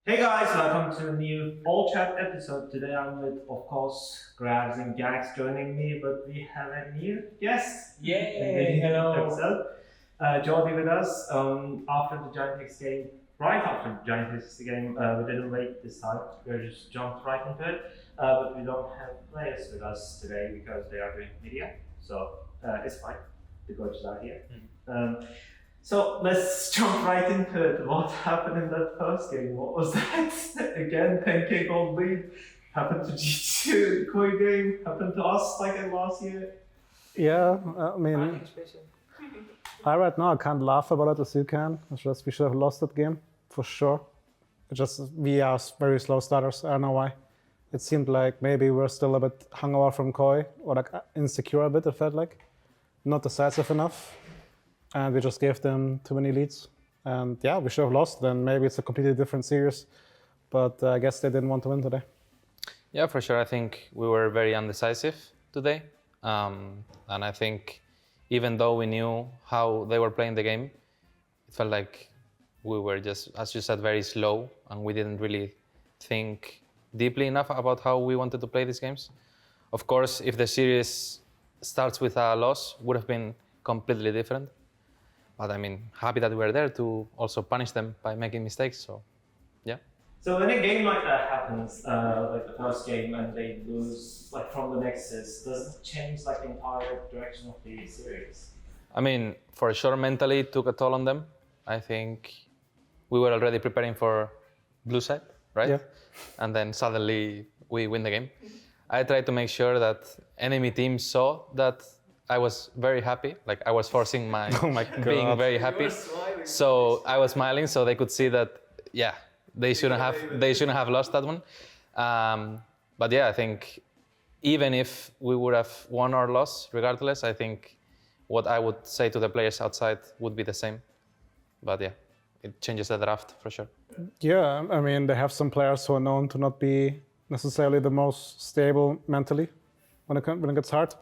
Hey guys, welcome to a new All Chat episode. Today I'm with, of course, Grabs and Gags joining me, but we have a new guest. Yay! Hello. Jordi with us. After the Giants game, right after the Giants game, we didn't wait this time. We just jumped right into it. But we don't have players with us today because they are doing media. So it's fine. The coaches are here. So let's jump right into it. What happened in that first game? What was that? Again, 10k gold lead. Happened to G2 Koi game. Happened to us like in last year. Yeah, I mean, right now I can't laugh about it as you can. It's just we should have lost that game for sure. It's just we are very slow starters. I don't know why. It seemed like maybe we're still a bit hungover from Koi or like insecure a bit. It felt like not decisive enough. And we just gave them too many leads. And yeah, we should have lost. Then maybe it's a completely different series. But I guess they didn't want to win today. Yeah, for sure. I think we were very undecisive today. And I think even though we knew how they were playing the game, it felt like we were just, as you said, very slow. And we didn't really think deeply enough about how we wanted to play these games. Of course, if the series starts with a loss, would have been completely different. But I mean, happy that we're there to also punish them by making mistakes. So, yeah. So when a game like that happens, like the first game, and they lose like from the Nexus, does it change like the entire direction of the series? I mean, for sure, mentally it took a toll on them. I think we were already preparing for blue side, right? Yeah. And then suddenly we win the game. I tried to make sure that enemy teams saw that I was very happy, like I was forcing my, being very happy. So I was smiling, so they could see that, yeah, they shouldn't have lost that one. But yeah, I think even if we would have won or lost, regardless, I think what I would say to the players outside would be the same. But yeah, it changes the draft for sure. Yeah, I mean, they have some players who are known to not be necessarily the most stable mentally when it gets hard.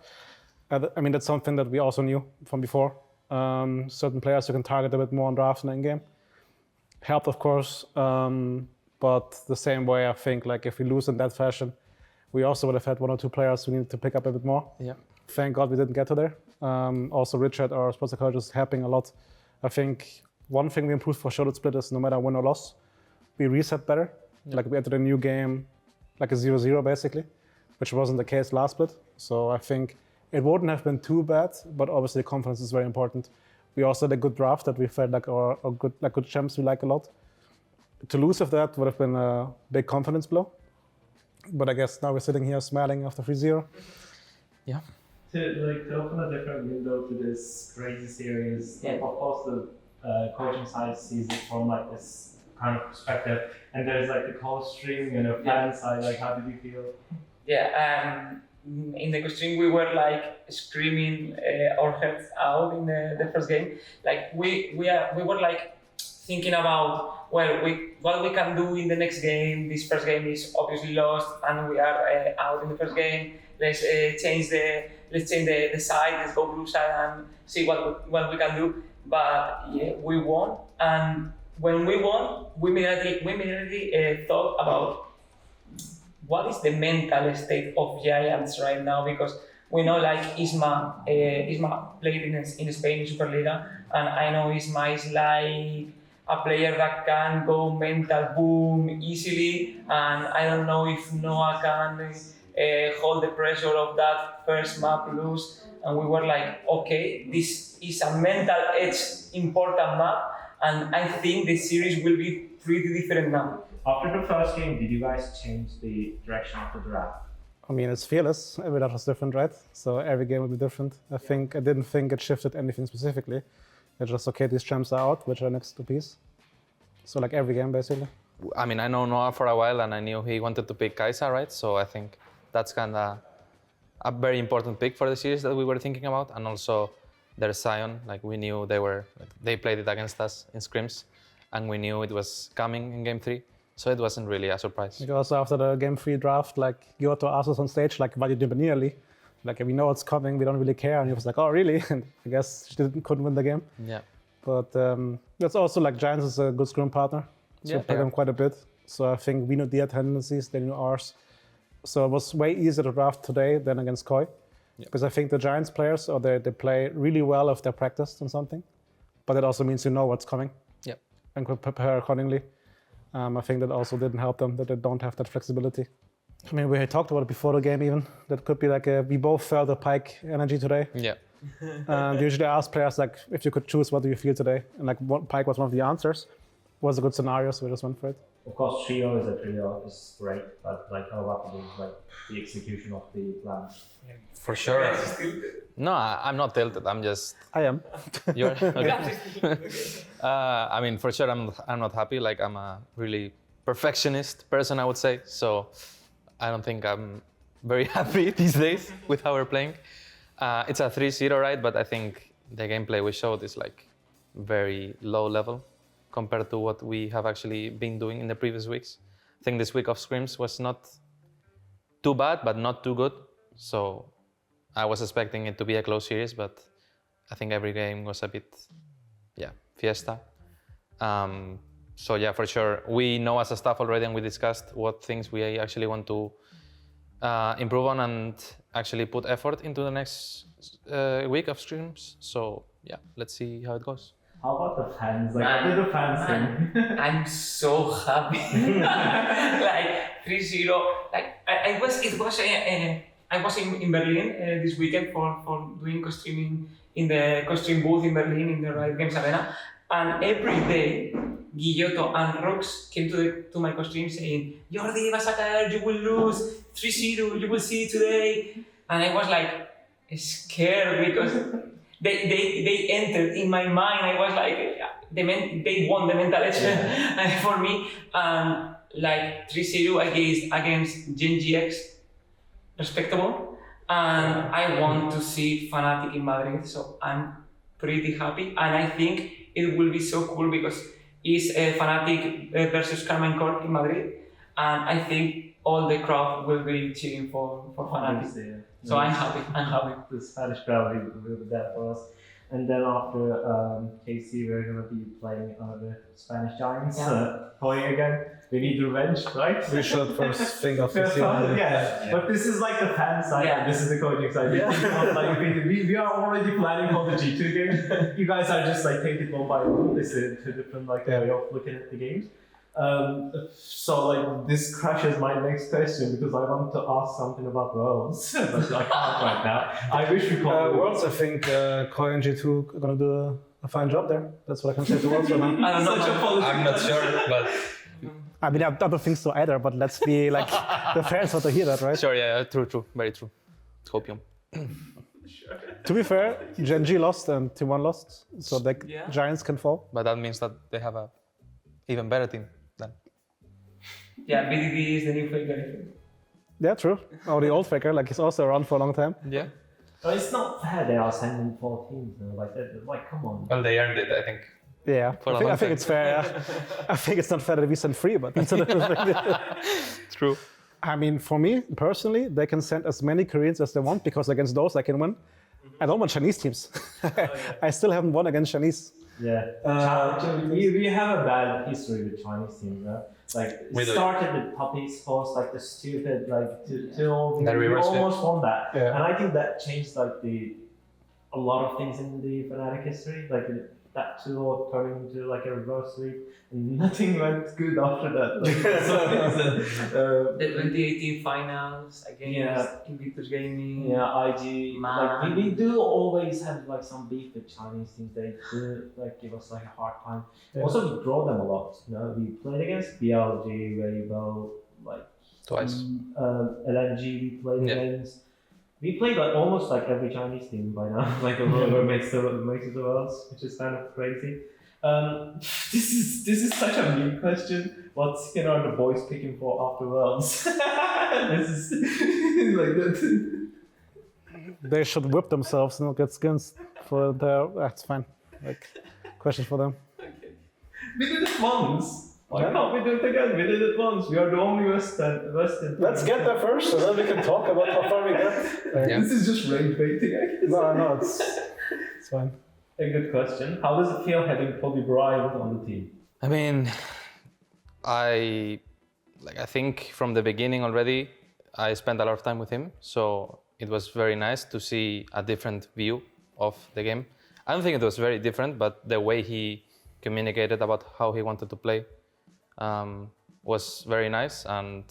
I mean, that's something that we also knew from before. Certain players you can target a bit more on draft and in-game. Helped, of course, but the same way I think, like if we lose in that fashion, we also would have had one or two players who needed to pick up a bit more. Yeah. Thank God we didn't get to there. Also, Richard, our sports psychologist, is helping a lot. I think one thing we improved for Shadowed Split is no matter win or loss, we reset better. Yeah. Like we entered a new game, like a 0-0 basically, which wasn't the case last split. So I think it wouldn't have been too bad, but obviously confidence is very important. We also had a good draft that we felt like are good champs we like a lot. To lose of that would have been a big confidence blow. But I guess now we're sitting here smiling after 3-0. Yeah. To open a different window to this crazy series, of course the coaching side sees it from like this kind of perspective, and there's like the call stream and a fan side. Like, how did you feel? Yeah. In the stream, we were like screaming our heads out in the first game. Like we were like thinking about what we can do in the next game. This first game is obviously lost, and we are out in the first game. Let's change the side. Let's go blue side and see what we can do. But yeah, we won, and when we won, we immediately thought about what is the mental state of Giants right now, because we know like Isma played in Spain in Superliga, and I know Isma is like a player that can go mental boom easily, and I don't know if Noah can hold the pressure of that first map lose. And we were like, okay, this is a mental edge important map, and I think the series will be pretty different now. After the first game, did you guys change the direction of the draft? I mean, it's fearless. Every draft was different, right? So every game will be different. I didn't think it shifted anything specifically. It's just, okay, these champs are out, which are next to piece. So like every game, basically. I mean, I know Noah for a while, and I knew he wanted to pick Kai'Sa, right? So I think that's kind of a very important pick for the series that we were thinking about. And also there's Sion. Like we knew they played it against us in scrims, and we knew it was coming in game 3. So it wasn't really a surprise. Because after the game 3 draft, like Giotto asked us on stage, like, why did you nearly? Like, we know it's coming, we don't really care. And he was like, oh, really? And I guess she couldn't win the game. Yeah. But that's also like Giants is a good scrum partner. So we play them quite a bit. So I think we knew their tendencies, they knew ours. So it was way easier to draft today than against Koi. Because I think the Giants players, or they play really well if they're practiced on something. But it also means you know what's coming. Yep. And could prepare accordingly. I think that also didn't help them, that they don't have that flexibility. I mean, we had talked about it before the game even. That could be like we both felt the Pyke energy today. Yeah. And usually I ask players like, if you could choose, what do you feel today? And like Pyke was one of the answers. Was a good scenario, so we just went for it. Of course, trio is a trio is great, but like how about the execution of the plan? For sure. No, I'm not tilted. I'm just. I am. You're okay. I mean, for sure, I'm not happy. Like I'm a really perfectionist person, I would say. So I don't think I'm very happy these days with how we're playing. It's a 3-0, right? But I think the gameplay we showed is like very low level compared to what we have actually been doing in the previous weeks. I think this week of scrims was not too bad, but not too good. So I was expecting it to be a close series, but I think every game was a bit, fiesta. So yeah, for sure, we know as a staff already, and we discussed what things we actually want to improve on and actually put effort into the next week of streams. So yeah, let's see how it goes. How about the fans? Like, what did the fans think? I'm so happy. Like 3-0. Like I was in Berlin this weekend for doing co-streaming in the co-stream booth in Berlin in the Riot Games Arena, and every day Guillotto and Rox came to my co-stream saying, "Jordi, vas a caer, you will lose 3-0, you will see today." And I was like scared because they entered in my mind. I was like, they won the mental edge for me. And like 3-0 against Gen GX, respectable. And I want to see Fnatic in Madrid, so I'm pretty happy. And I think it will be so cool because it's Fnatic versus Carmine Corp in Madrid. And I think all the crowd will be cheering for Fnatic. So I'm happy. The Spanish crowd will be there for us. And then after KC, we're going to be playing the Spanish Giants, playing again. We need revenge, right? We should first think of this. But this is like the fan side, and this is the coaching side. Like, we are already planning for the G2 game. You guys are just like taking it one by one. This is a different way of looking at the games. So like this crashes my next question because I want to ask something about Worlds, but I can't right now. I wish we could. Worlds, I think Koi and G2 are gonna do a fine job there. That's what I can say to Worlds right now. I don't know. I'm not sure, but I mean, I don't think so either. But let's be like the fans want to hear that, right? sure, yeah, true, very true. Hopium. To be fair, Gen G lost and T1 lost, so the Giants can fall. But that means that they have a even better team then. Yeah, BDD is the new faker. Yeah, true. Or the old faker, like he's also around for a long time. Yeah. But it's not fair they are sending 4 teams though. Like come on. Well, they earned it, I think. Yeah, I think it's fair. Yeah. I think it's not fair that we send 3, but it's a little bit. True. I mean, for me personally, they can send as many Koreans as they want because against those I can win. I don't want Chinese teams. I still haven't won against Chinese. Yeah. We have a bad history with Chinese teams. Like it started with puppies first, like the stupid till we almost won that. Yeah. And I think that changed like a lot of things in the Fnatic history. Like that 2-0 turning into like a reverse sweep, and nothing went good after that. Like, The 2018 finals against Invictus Gaming. Yeah, IG. Like we do always have like some beef with Chinese teams. They do like give us like a hard time. Yeah. Also, we draw them a lot. You know, we played against BLG, Rainbow, like Twice. LNG. We played against. We played like almost like every Chinese team by now, like whoever makes it the Worlds, which is kind of crazy. This is such a mean question. What skin are the boys picking for after Worlds? This is like that. They should whip themselves and not get skins for their. That's fine. Like, question for them. We did it once. Why can't we do it again? We did it once. We are the only Western. Let's get there first, so then we can talk about how far we get. This is just rage baiting, I guess. No, it's fine. A good question. How does it feel having Kobe Bryant on the team? I mean, I like I think from the beginning already, I spent a lot of time with him, so it was very nice to see a different view of the game. I don't think it was very different, but the way he communicated about how he wanted to play was very nice, and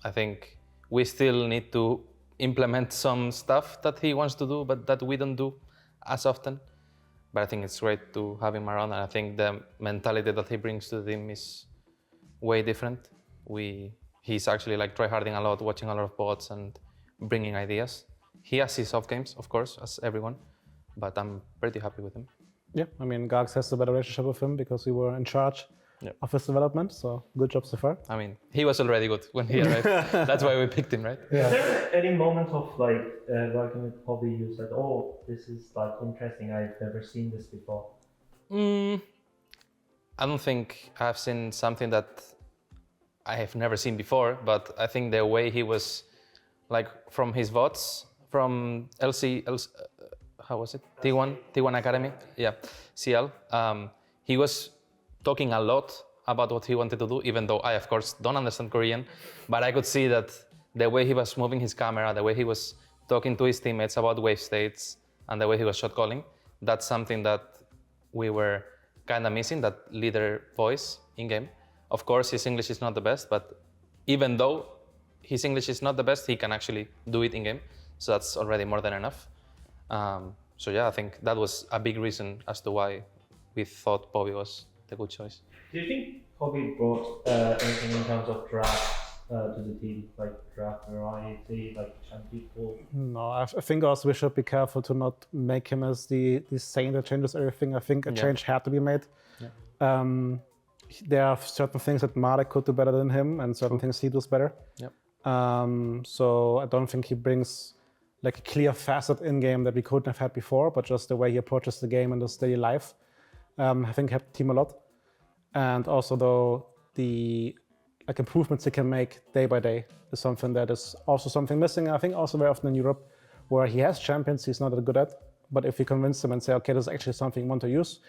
I think we still need to implement some stuff that he wants to do, but that we don't do as often. But I think it's great to have him around, and I think the mentality that he brings to the team is way different. He's actually like tryharding a lot, watching a lot of bots and bringing ideas. He has his off games, of course, as everyone, but I'm pretty happy with him. Yeah, I mean, Gags has a better relationship with him because we were in charge of his development, so good job so far. I mean, he was already good when he arrived. That's why we picked him, right? Yeah. Is there any moment of like working with Hobby you said, oh, this is like interesting, I've never seen this before? I don't think I've seen something that I have never seen before, but I think the way he was, like from his VODs, from how was it? T1 Academy, yeah, CL. He was talking a lot about what he wanted to do, even though I, of course, don't understand Korean, but I could see that the way he was moving his camera, the way he was talking to his teammates about wave states, and the way he was shot calling, that's something that we were kind of missing, that leader voice in game. Of course, his English is not the best, but even though his English is not the best, he can actually do it in game. So that's already more than enough. So yeah, I think that was a big reason as to why we thought Bobby was the good choice. Do you think Bobby brought anything in terms of draft to the team, like draft variety, like champion pool? No, I think also we should be careful to not make him as the saint that changes everything. I think a change had to be made. Yeah. There are certain things that Marek could do better than him, and certain things he does better. Yep. So I don't think he brings like a clear facet in game that we couldn't have had before, but just the way he approaches the game and his daily life, I think helped the team a lot. And also though the like improvements he can make day by day is something that is also something missing. I think also very often in Europe, where he has champions he's not that good at, but if you convince him and say, okay, this is actually something you want to use,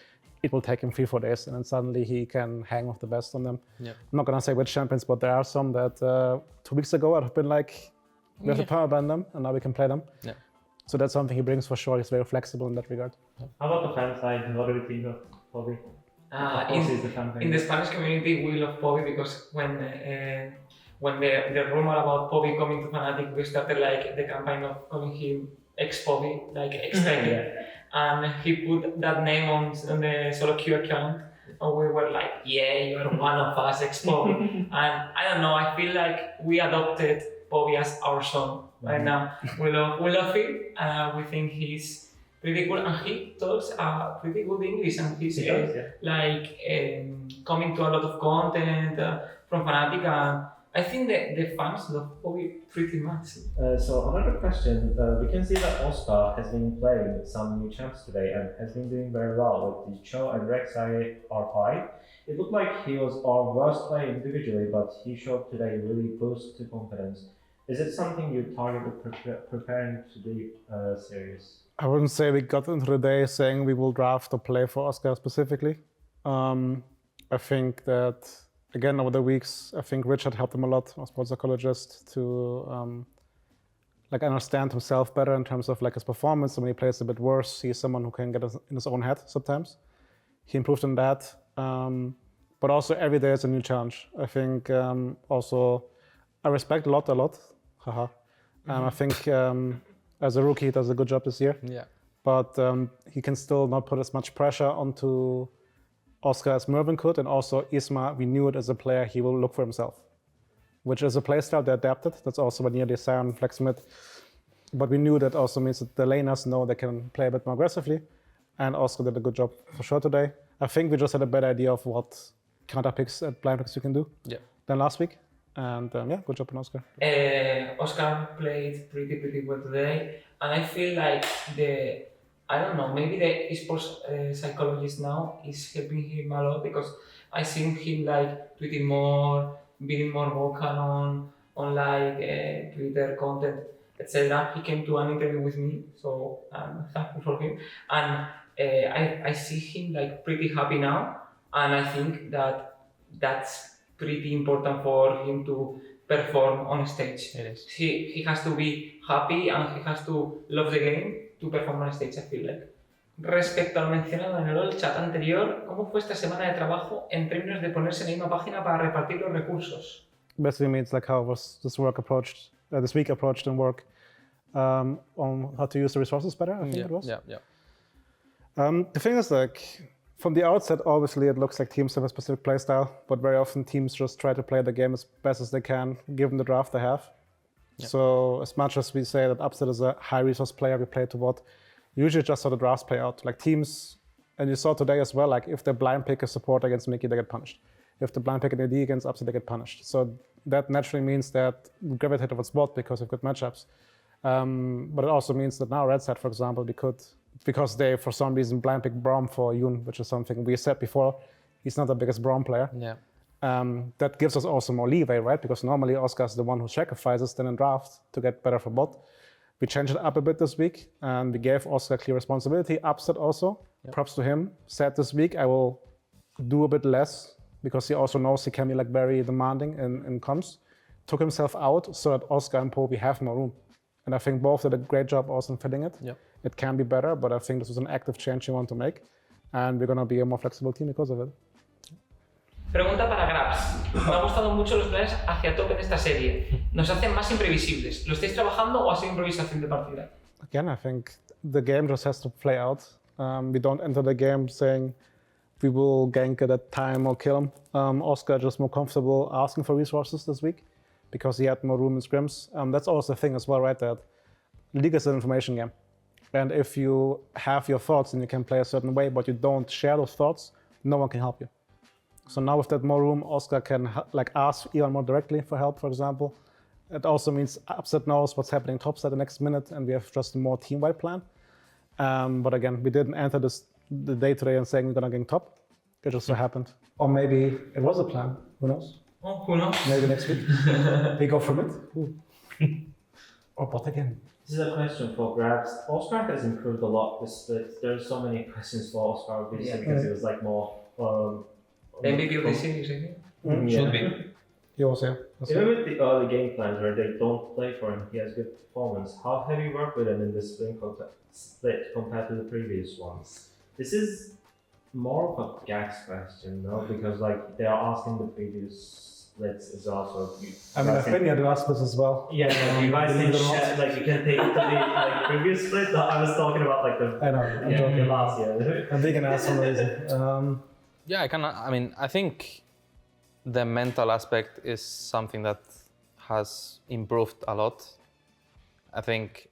it will take him 3-4 days, and then suddenly he can hang with the best on them. Yep. I'm not gonna say which champions, but there are some that 2 weeks ago I'd have been like, we have to power ban them, and now we can play them. Yeah. So that's something he brings for sure. He's very flexible in that regard. How about the fan side? What do we think of Bobby? In the Spanish community, we love Bobby because when the rumor about Bobby coming to Fnatic, we started like the campaign of calling him ex-Bobby, like expected. And he put that name on the solo queue account, and we were like, yeah, you're one of us, ex-Bobby. And I don't know, I feel like we adopted Bobby as our son right now. We love him, we think he's pretty cool, and he talks pretty good English, and he's coming to a lot of content from Fnatic, and I think that the fans love Bobby pretty much. So another question, we can see that Oscar has been playing some new champs today and has been doing very well with the Cho and Rek'Sai R5. It looked like he was our worst player individually, but he showed today really boost to confidence. Is it something you targeted preparing to be serious? I wouldn't say we got into the day saying we will draft or play for Oscar specifically. I think that, again, over the weeks, I think Richard helped him a lot, our sports psychologist, to like understand himself better in terms of like his performance. And when he plays a bit worse, he's someone who can get in his own head sometimes. He improved in that. But also every day is a new challenge. I think also I respect a lot. Haha. I think as a rookie, he does a good job this year. Yeah. But he can still not put as much pressure onto Oscar as Mervin could. And also Isma, we knew it as a player, he will look for himself, which is a playstyle they adapted. That's also what near the Sion Flexmid. But we knew that also means that the laners know they can play a bit more aggressively. And Oscar did a good job for sure today. I think we just had a better idea of what counter picks and blind picks you can do than last week. And yeah, good job on Oscar. Oscar played pretty well today, and I feel like maybe the esports psychologist now is helping him a lot, because I seen him like tweeting more, being more vocal on like Twitter content, etc. He came to an interview with me, so I'm thankful for him, and I see him like pretty happy now, and I think that's pretty important for him to perform on stage. It is. He has to be happy and he has to love the game to perform on stage, I feel like. Respecto al mencionado en el chat anterior, ¿cómo fue esta semana de trabajo en términos de ponerse en la misma página para repartir los recursos? Basically means like how was this week approached in work on how to use the resources better, I think it was. Yeah. The thing is, like, from the outset, obviously it looks like teams have a specific play style, but very often teams just try to play the game as best as they can, given the draft they have. Yeah. So as much as we say that Upset is a high resource player, we play to what, usually just how the drafts play out. Like teams, and you saw today as well, like if they blind pick a support against Mickey, they get punished. If they blind pick an AD against Upset, they get punished. So that naturally means that we gravitate towards bot because of good matchups. But it also means that now Red Side, for example, because they, for some reason, blind pick Braum for Yoon, which is something we said before, he's not the biggest Braum player. Yeah. That gives us also more leeway, right? Because normally Oscar is the one who sacrifices then in draft to get better for bot. We changed it up a bit this week, and we gave Oscar clear responsibility. Upset also, props to him. Said this week, I will do a bit less, because he also knows he can be like very demanding in comms. Took himself out so that Oscar and Poby have more room. And I think both did a great job also in filling it. Yep. It can be better, but I think this was an active change you want to make. And we're going to be a more flexible team because of it. Pregunta para Grabs. Me han gustado mucho los planes hacia top en esta serie. Nos hacen más imprevisibles. ¿Lo estáis trabajando o ha sido improvisación de partida? Again, I think the game just has to play out. We don't enter the game saying we will gank at that time or kill him. Oscar just more comfortable asking for resources this week because he had more room in scrims. That's also the thing as well, right? That League is an information game. And if you have your thoughts and you can play a certain way, but you don't share those thoughts, no one can help you. So now with that more room, Oscar can like ask even more directly for help, for example. It also means Upset knows what's happening topside the next minute, and we have just a more team-wide plan. But again, we didn't enter the day today and saying we're gonna gank top. It just so happened. Or maybe it was a plan. Who knows? Oh, who knows? Maybe next week we go from it. Or bot again. This is a question for Grabs. Oscar has improved a lot this split. There's so many questions for Oscar, obviously, because it was like more. The MVP of the series, I think. Should be. You also, Even with the early game plans where they don't play for him, he has good performance. How have you worked with him in this split compared to the previous ones? This is more of a gas question, no? Because like they are asking the previous splits as well. So I've been here to ask this as well. Yeah, you guys can share, like you can take it to the previous split. I was talking about like the I know, I'm joking. last year. I'm big and ask for no reason. Yeah, I think the mental aspect is something that has improved a lot. I think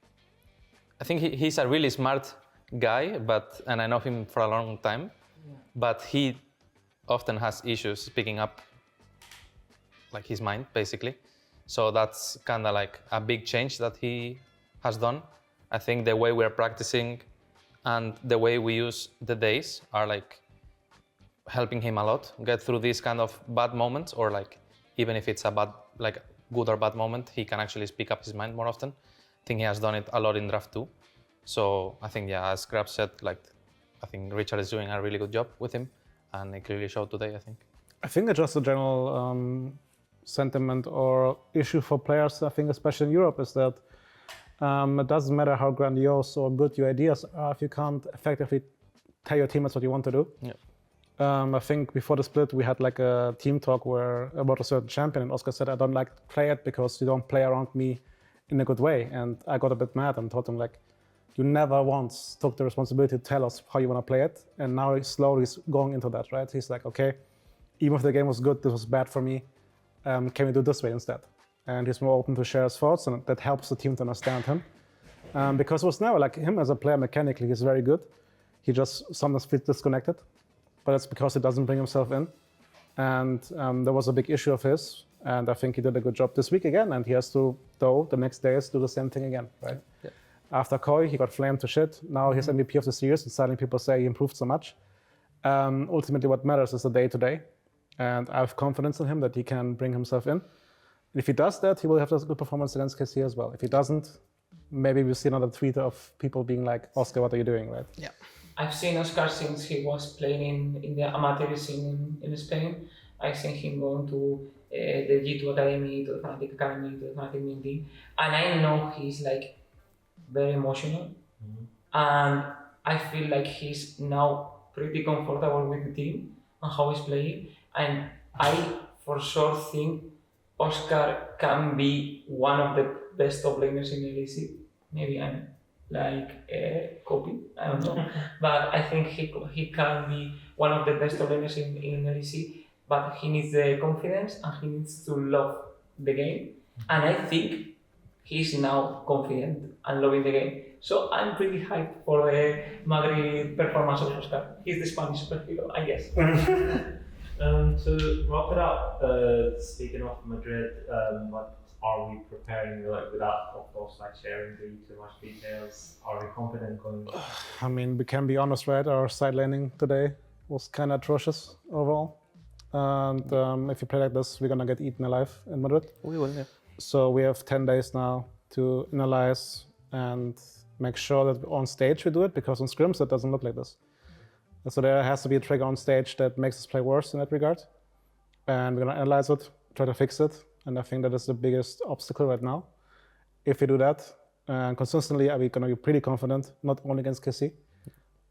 he's a really smart guy, and I know him for a long time, but he often has issues speaking up like his mind, basically. So that's kind of like a big change that he has done. I think the way we're practicing and the way we use the days are like helping him a lot get through these kind of bad moments, or like even if it's a bad, like good or bad moment, he can actually speak up his mind more often. I think he has done it a lot in draft too. So I think, yeah, as Grab said, like I think Richard is doing a really good job with him, and it clearly showed today, I think. I think it's just a general sentiment or issue for players, I think especially in Europe, is that it doesn't matter how grandiose or good your ideas are if you can't effectively tell your teammates what you want to do. Yeah. I think before the split we had like a team talk about a certain champion, and Oscar said, I don't like to play it because you don't play around me in a good way. And I got a bit mad and told him, like, you never once took the responsibility to tell us how you want to play it. And now he's slowly going into that, right? He's like, okay, even if the game was good, this was bad for me. Can we do this way instead? And he's more open to share his thoughts, and that helps the team to understand him. Because it was never like him as a player mechanically, he's very good. He just sometimes feels disconnected, but that's because he doesn't bring himself in. And there was a big issue of his, and I think he did a good job this week again, and he has to, though, the next days do the same thing again, right? Yeah. After Koi, he got flamed to shit. Now he's MVP of the series, and suddenly people say he improved so much. Ultimately, what matters is the day-to-day, and I have confidence in him that he can bring himself in. And if he does that, he will have a good performance against KC as well. If he doesn't, maybe we'll see another tweet of people being like, Oscar, what are you doing, right? Yeah. I've seen Oscar since he was playing in the amateur scene in Spain, I've seen him going to the G2 Academy, to the Fnatic Academy, to the Fnatic main team, and I know he's like very emotional, and I feel like he's now pretty comfortable with the team and how he's playing, and I for sure think Oscar can be one of the best top laners in LEC. Maybe I'm like copy, I don't know, but I think he can be one of the best top laners in LEC. But he needs the confidence and he needs to love the game, and I think he's now confident and loving the game. So I'm pretty hyped for the Madrid performance of Oscar. He's the Spanish superhero, I guess. To wrap it up, speaking of Madrid, what are we preparing, like, without, of course, like sharing too much details? Are we confident going? I mean, we can be honest, right? Our side laning today was kind of atrocious overall. And if you play like this, we're gonna get eaten alive in Madrid. We will, yeah. So we have 10 days now to analyze and make sure that on stage we do it, because on scrims it doesn't look like this. And so there has to be a trigger on stage that makes us play worse in that regard. And we're gonna analyze it, try to fix it. And I think that is the biggest obstacle right now. If we do that consistently, we're gonna be pretty confident, not only against KC,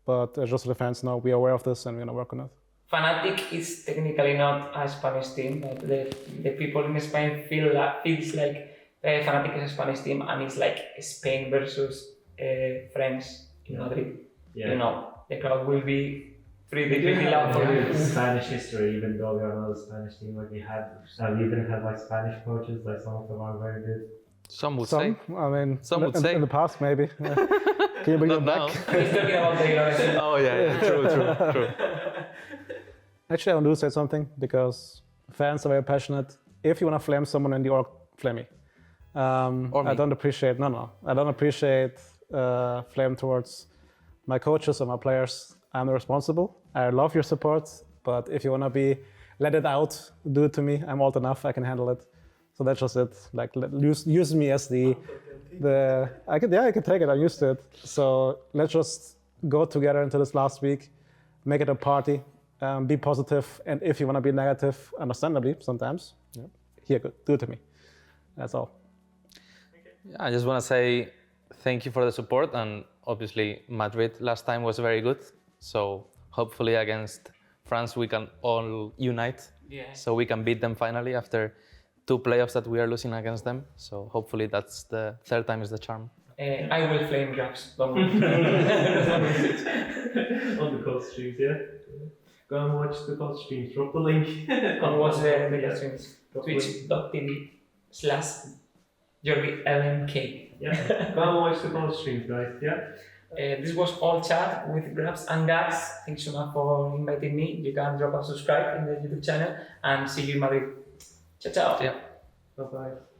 but just so the fans know, we are aware of this and we're gonna work on it. Fnatic is technically not a Spanish team, but the people in Spain feels like Fnatic is a Spanish team, and it's like Spain versus France in Madrid. Yeah. You know, the crowd will be pretty loud for you. Spanish history, even though we are not a Spanish team, like we even had like Spanish coaches, like some of them are very good. Some would say. I mean, Some would say. in the past maybe. Can you bring Not it now. back? He's talking about the Oh yeah, true. Actually, I want to say something, because fans are very passionate. If you want to flame someone in the org, flame me. Or me. I don't appreciate, I don't appreciate flame towards my coaches or my players. I'm responsible. I love your support, but if you want to let it out, do it to me. I'm old enough, I can handle it. So that's just it. Like, use me as I can take it, I'm used to it. So let's just go together into this last week, make it a party. Be positive, and if you want to be negative, understandably sometimes, here, good, do it to me. That's all. Yeah, I just want to say thank you for the support, and obviously Madrid last time was very good. So hopefully against France we can all unite, so we can beat them finally after 2 playoffs that we are losing against them. So hopefully that's the third time is the charm. I will flame Jax. Don't worry. On the cold streams, yeah. Go and watch the cold streams. Drop the link. And watch the streams. Twitch.tv/JordiLMK. Yeah. Go and watch the cold streams, guys. Yeah. This was all chat with Grabs and Gags. Thanks so much for inviting me. You can drop a subscribe in the YouTube channel, and see you in Madrid. Ciao, ciao. Yeah. Bye bye.